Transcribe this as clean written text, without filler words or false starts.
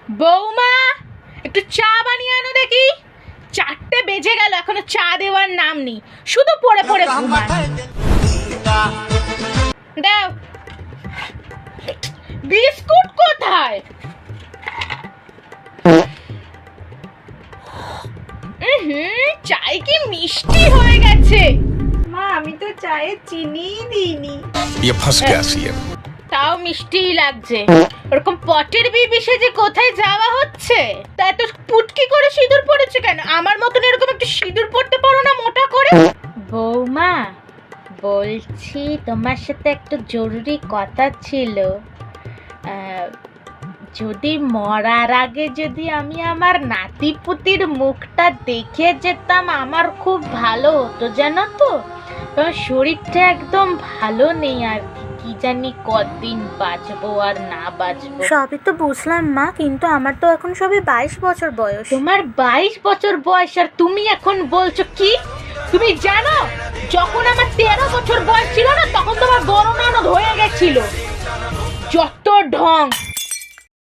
বৌমা, একটু চা বানিয়ে আনো দেখি। 4টে বেজে গেল, এখনো চা দেওয়ার নাম নেই, শুধু পড়ে পড়ে ঘুমান। দাও। বিস্কুট কোথায়? চাই কি মিষ্টি হয়ে গেছে? মা, আমি তো চায়ে চিনিই দিইনি। তাও মিষ্টিই লাগছে। ওরকম পটের বিবি সেজে কোথায় যাওয়া হচ্ছে? তা এত পুটকি করে সিঁদুর পড়েছে কেন? আমার মতন এরকম একটু সিঁদুর পড়তে পারো না মোটা করে? বৌমা, বলছি তোমার সাথে একটা জরুরি কথা ছিল। যদি মরার আগে যদি আমি আমার নাতি পুতির মুখটা দেখে যেতাম, আমার খুব ভালো হতো, জানো তো। তোমার শরীরটা একদম ভালো নেই আর কি জানি কতদিন বাঁচবো আর না বাঁচবো। সবই তো বুঝলাম মা, কিন্তু আমার তো এখন সবে 22 বছর বয়স। তোমার 22 বছর বয়স আর তুমি এখন বলছো কি? তুমি জানো যখন আমার 13 বছর বয়স ছিল না, তখন তোমার বড় ননদ হয়ে গেছিল। যত ঢং।